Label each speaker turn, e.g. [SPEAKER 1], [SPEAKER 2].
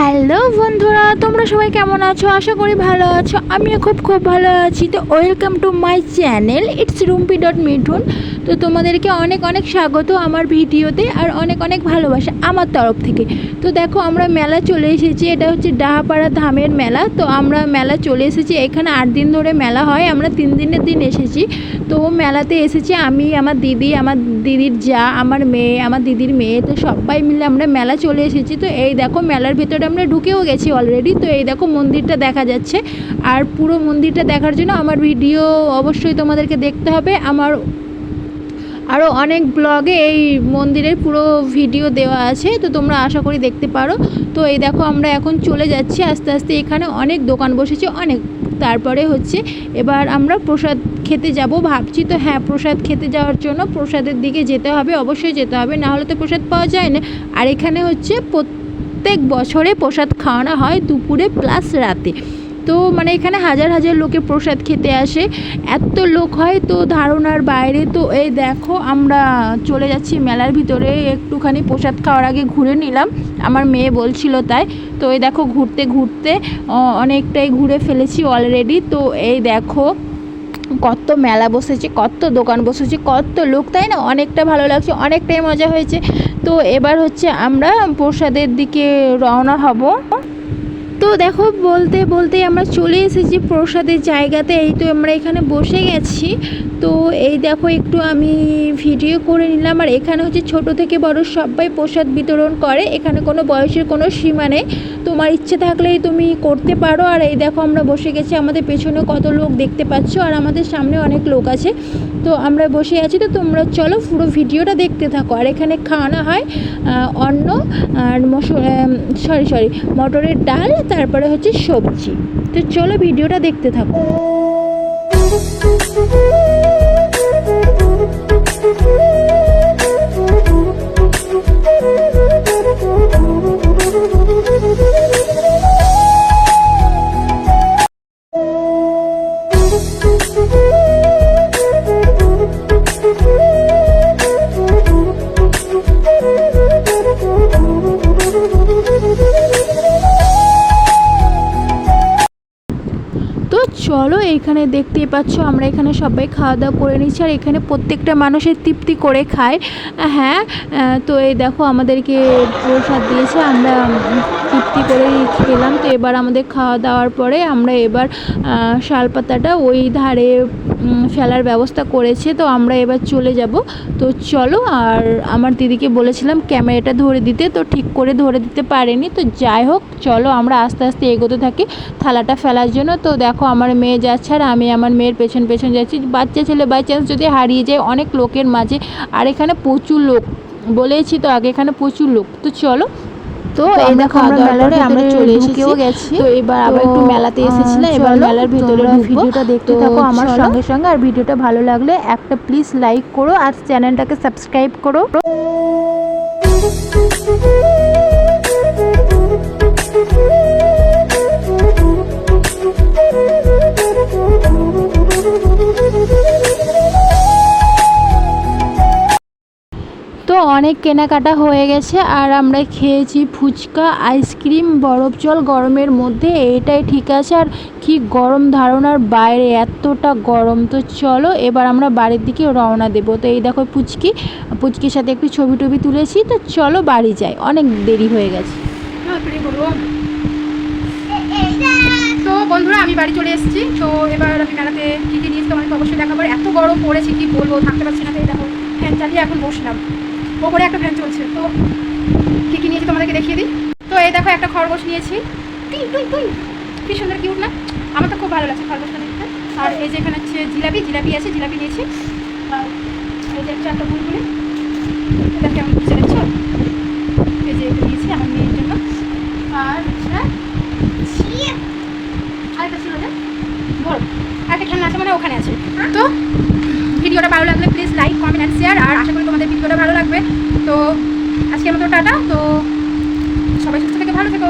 [SPEAKER 1] Hello বন্ধুরা, তোমরা সবাই কেমন আছো? আশা করি ভালো আছো। আমিও খুব ভালো আছি। তো welcome to my channel it's rumpy.মিঠুন। তো তোমাদেরকে অনেক স্বাগত আমার ভিডিওতে, আর অনেক ভালোবাসা আমার তরফ থেকে। তো দেখো, আমরা মেলা চলে এসেছি। এটা হচ্ছে ডাহাপাড়া ধামের মেলা। তো আমরা মেলা চলে এসেছি। এখানে 8 দিন ধরে মেলা হয়। আমরা 3 দিনের দিন এসেছি। তো মেলাতে এসেছি আমি, আমার দিদি, আমার দিদির যা, আমার মেয়ে, আমার দিদির মেয়ে। তো সবাই মিলে আমরা মেলা চলে এসেছি। তো এই দেখো, মেলার ভেতরে আমরা ঢুকেও গেছি অলরেডি। তো এই দেখো, মন্দিরটা দেখা যাচ্ছে। আর পুরো মন্দিরটা দেখার জন্য আমার ভিডিও অবশ্যই তোমাদেরকে দেখতে হবে। আমার আরও অনেক ব্লগে এই মন্দিরের পুরো ভিডিও দেওয়া আছে, তো তোমরা আশা করি দেখতে পারো। তো এই দেখো, আমরা এখন চলে যাচ্ছি আস্তে আস্তে। এখানে অনেক দোকান বসেছে, অনেক। তারপরে হচ্ছে এবার আমরা প্রসাদ খেতে যাব ভাবছি। তো হ্যাঁ, প্রসাদ খেতে যাওয়ার জন্য প্রসাদের দিকে যেতে হবে, অবশ্যই যেতে হবে, না হলে তো প্রসাদ পাওয়া যায় না। আর এখানে হচ্ছে প্রত্যেক বছরে প্রসাদ খাওয়ানো হয় দুপুরে প্লাস রাতে। তো মানে এখানে হাজার লোকে প্রসাদ খেতে আসে, এত লোক হয় তো ধারণার বাইরে। তো এই দেখো, আমরা চলে যাচ্ছি মেলার ভিতরে। একটুখানি প্রসাদ খাওয়ার আগে ঘুরে নিলাম, আমার মেয়ে বলছিল তাই। তো এই দেখো, ঘুরতে অনেকটাই ঘুরে ফেলেছি অলরেডি। তো এই দেখো, কত মেলা বসেছে, কত দোকান বসেছে, কত লোক, তাই না? অনেকটা ভালো লাগছে, অনেকটাই মজা হয়েছে। তো এবার হচ্ছে আমরা প্রসাদের দিকে রওনা হব। তো দেখো, বলতে আমরা চলে এসেছি প্রসাদের জায়গাতে। এই তো আমরা এখানে বসে গেছি। তো এই দেখো, একটু আমি ভিডিও করে নিলাম। আর এখানে হচ্ছে ছোট থেকে বড় সবাই প্রসাদ বিতরণ করে। এখানে কোনো বয়সের কোনো সীমা নেই, তোমার ইচ্ছে থাকলেই তুমি করতে পারো। আর এই দেখো, আমরা বসে গেছি, আমাদের পেছনে কত লোক দেখতে পাচ্ছ, আর আমাদের সামনে অনেক লোক আছে। তো আমরা বসে আছি। তো তোমরা চলো পুরো ভিডিওটা দেখতে থাকো। আর এখানে খাওয়ানো হয় অন্ন আর সরি মটরের ডাল, তারপরে হচ্ছে সবজি। তো চলো ভিডিওটা দেখতে থাকো। তো চলো, এইখানে দেখতেই পাচ্ছ আমরা এখানে সবাই খাওয়া দাওয়া করে নিচ্ছি। আর এখানে প্রত্যেকটা মানুষের তৃপ্তি করে খায়। হ্যাঁ, তো এই দেখো, আমাদেরকে প্রসাদ দিয়েছে, আমরা তৃপ্তি করেই খেলাম। তো এবার আমাদের খাওয়া দাওয়ার পরে আমরা এবার শালপাতাটা ওই ধারে ফেলার ব্যবস্থা করেছে। তো আমরা এবার চলে যাব। তো চলো, আর আমার দিদিকে বলেছিলাম ক্যামেরাটা ধরে দিতে, তো ঠিক করে ধরে দিতে পারেনি। তো যাই হোক, চলো আমরা আস্তে এগোতে থাকি থালাটা ফেলার জন্য। তো দেখো, আমার মেয়ে যাচ্ছে আর আমি আমার মেয়ের পেছন যাচ্ছি। বাচ্চা ছেলে বাই চান্স যদি হারিয়ে যায় অনেক লোকের মাঝে। আর এখানে প্রচুর লোক, বলেছি তো আগে, এখানে প্রচুর লোক। তো চলো, তো এই দেখো, আমরা চলে গেছি। তো এবার আবার একটু মেলাতে এসেছিলাম, এবার মেলার ভিতরে ভিডিওটা দেখতে থাকো আমার সঙ্গে। আর ভিডিওটা ভালো লাগলে একটা প্লিজ লাইক করো, আর চ্যানেলটাকে সাবস্ক্রাইব করো। তো অনেক কেনাকাটা হয়ে গেছে, আর আমরা খেয়েছি ফুচকা, আইসক্রিম, বরফ জল গরমের মধ্যে। এটাই ঠিক আছে। আর কি গরম, ধারণার বাইরে, এতটা গরম। তো চলো, এবার আমরা বাড়ির দিকে রওনা দেবো। তো এই দেখো, পুচকির সাথে একটু ছবি তুলেছি। তো চলো বাড়ি যাই, অনেক দেরি হয়ে গেছে।
[SPEAKER 2] তো বন্ধুরা, আমি বাড়ি চলে এসেছি। তো এবার আমি মেলাতে কী নিয়েছি তোমাকে অবশ্যই দেখাবো। এত গরম পড়েছে, কি বলবো, থাকতে পারছি না। তো এই দেখো, ফ্যান চালিয়ে এখন বসলাম, ওপরে একটা ফ্যান চলছে। তো কী নিয়েছি তোমাদেরকে দেখিয়ে দিই। তো এই দেখো, একটা খরগোশ নিয়েছি। কি সুন্দর, কিউট না? আমার তো খুব ভালো লাগছে খরগোশটা দেখতে। আর এই যে এখানে হচ্ছে জিলাপি আছে, জিলাপি নিয়েছি। আর এই যে একটা বুলবুলি, এটা কেমন বুঝতে দেখছো? এই যে নিয়েছি আমার মেয়ের জন্য। আর আরেকটা ছিল যে বল, আরেকটা খেলনা আছে, মানে ওখানে আছে। তো ভিডিওটা ভালো লাগলে please like, comment and share. আর আশা করি তোমাদের ভিডিওটা ভালো লাগবে। তো আজকের মতো টাটা। তো সবাই সুস্থ থেকে ভালো থেকো।